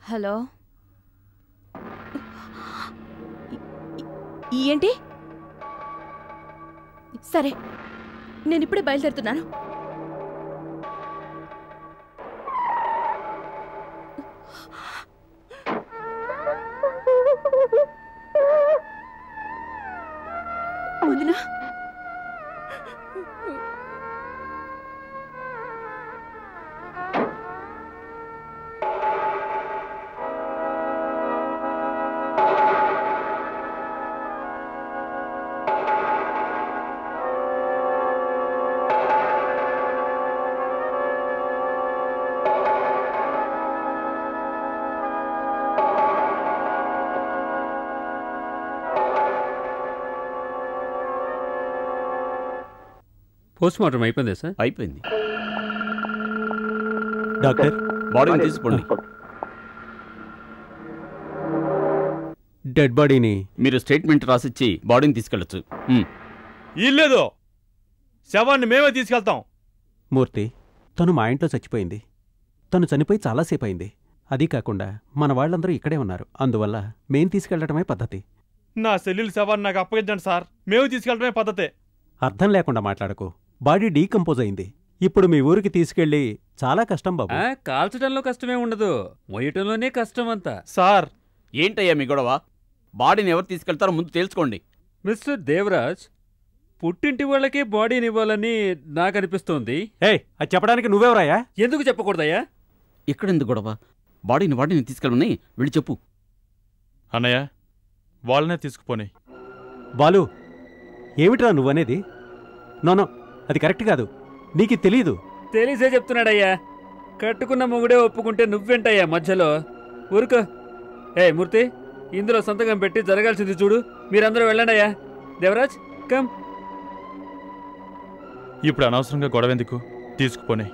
Hello, ఏంటి? సరే, నేను ఇప్పుడే బయలుదేరుతున్నాను. వదినా, పోస్ట్మార్టం అయిపోయిందా సార్? అయిపోయింది డాక్టర్, బాడీని తీసుకోండి. డెడ్ బాడీని మీరు స్టేట్మెంట్ రాసిచ్చి బాడీని తీసుకెళ్ళచ్చు. ఇల్లేదు, శవాన్ని మేమే తీసుకెళ్తాం. మూర్తి, తను మా ఇంట్లో చచ్చిపోయింది. తను చనిపోయి చాలాసేపు అయింది. అదీ కాకుండా మన వాళ్ళందరూ ఇక్కడే ఉన్నారు. అందువల్ల మేం తీసుకెళ్లటమే పద్ధతి. నా సెల్లుల శవాన్ని నాకు అప్పగించండి సార్, మేము తీసుకెళ్ళటమే పద్ధతే. అర్థం లేకుండా మాట్లాడకు. బాడీ డీకంపోజ్ అయింది. ఇప్పుడు మీ ఊరికి తీసుకెళ్ళి చాలా కష్టం బాబు. కాల్చడంలో కష్టమే ఉండదు, మొయ్యటంలోనే కష్టం అంతా. సార్, ఏంటయ్యా మీ గొడవ? బాడీని ఎవరు తీసుకెళ్తారో ముందు తెలుసుకోండి. మిస్టర్ దేవరాజ్, పుట్టింటి వాళ్ళకే బాడీని ఇవ్వాలని నాకు అనిపిస్తోంది. అది చెప్పడానికి నువ్వెవరాయా? ఎందుకు చెప్పకూడదయ్యా? ఇక్కడెందుకు గొడవ? బాడీని తీసుకెళ్ళమని వెళ్ళి చెప్పు. అన్నయ్య, వాళ్ళనే తీసుకుపోని. బాలు, ఏమిట్రా నువ్వనేది? నోనో, అది కరెక్ట్ కాదు. నీకు తెలీదు. తెలిసే చెప్తున్నాడయ్యా. కట్టుకున్న మొగుడే ఒప్పుకుంటే నువ్వేంటయ్యా మధ్యలో? ఊరుకో. మూర్తి, ఇందులో సంతకం పెట్టి జరగాల్సింది చూడు. మీరందరూ వెళ్ళండి అయ్యా. దేవరాజ్, కమ్. ఇప్పుడు అనవసరంగా గొడవ ఎందుకు? తీసుకుపోని.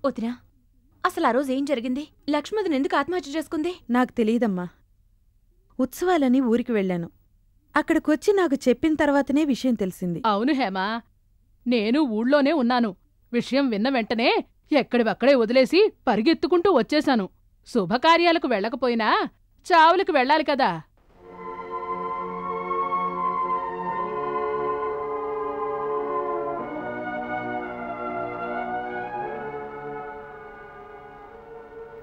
వదినా, అసలు ఆ రోజు ఏం జరిగింది? లక్ష్మీదని ఎందుకు ఆత్మహత్య చేసుకుంది? నాకు తెలియదమ్మా. ఉత్సవాలని ఊరికి వెళ్ళాను. అక్కడికొచ్చి నాకు చెప్పిన తర్వాతనే విషయం తెలిసింది. అవును హేమా, నేను ఊళ్ళోనే ఉన్నాను. విషయం విన్న వెంటనే ఎక్కడివక్కడే వదిలేసి పరిగెత్తుకుంటూ వచ్చేశాను. శుభకార్యాలకు వెళ్ళకపోయినా చావులకు వెళ్ళాలి కదా.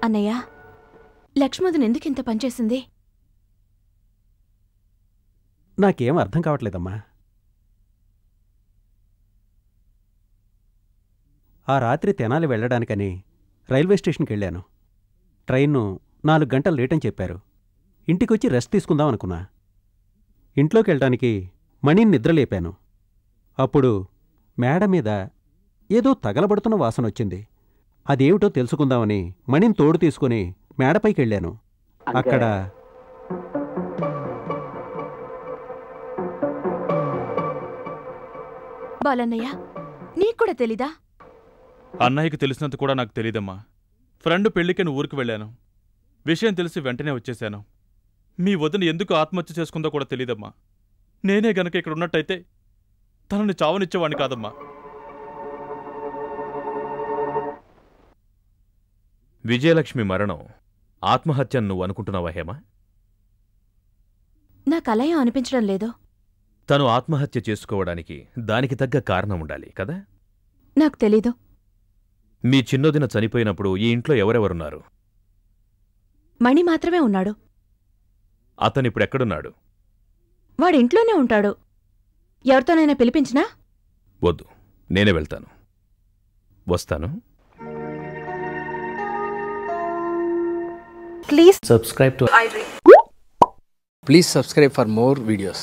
అన్నయ్య, లక్ష్మీదని ఎందుకు ఇంత పనిచేసింది? నాకేం అర్థం కావట్లేదమ్మా. ఆ రాత్రి తెనాలి వెళ్లడానికని రైల్వే స్టేషన్కి వెళ్ళాను. ట్రైన్ను 4 గంటలు లేటని చెప్పారు. ఇంటికొచ్చి రెస్ట్ తీసుకుందాం అనుకున్నా. ఇంట్లోకి వెళ్ళడానికి మణిని నిద్రలేపాను. అప్పుడు మేడ మీద ఏదో తగలబడుతున్న వాసనొచ్చింది. అదేమిటో తెలుసుకుందామని మణిని తోడు తీసుకుని మేడపైకెళ్ళాను. అక్కడ బాలన్నయ్య, నీక్కూడా తెలీదా? అన్నయ్యకి తెలిసినంత కూడా నాకు తెలీదమ్మా. ఫ్రెండ్ పెళ్లికి ఊరికి వెళ్ళాను. విషయం తెలిసి వెంటనే వచ్చేశాను. మీ వదిన ఎందుకు ఆత్మహత్య చేసుకుందో కూడా తెలీదమ్మా. నేనే గనక ఇక్కడ ఉన్నట్టయితే తనని చావనిచ్చేవాణ్ణి కాదమ్మా. విజయలక్ష్మి మరణం ఆత్మహత్యను నువ్వు అనుకుంటున్నావా హేమా? నాకలయం అనిపించడం లేదు. తను ఆత్మహత్య చేసుకోవడానికి దానికి తగ్గ కారణం ఉండాలి కదా? నాకు తెలీదు. మీ చిన్నోదిన చనిపోయినప్పుడు ఈ ఇంట్లో ఎవరెవరున్నారు? మణి మాత్రమే ఉన్నాడు. అతనిప్పుడెక్కడున్నాడు? వాడింట్లోనే ఉంటాడు. ఎవరితోనైనా పిలిపించినా? వద్దు, నేనే వెళ్తాను. వస్తాను. Please subscribe to iDream. Please subscribe for more videos.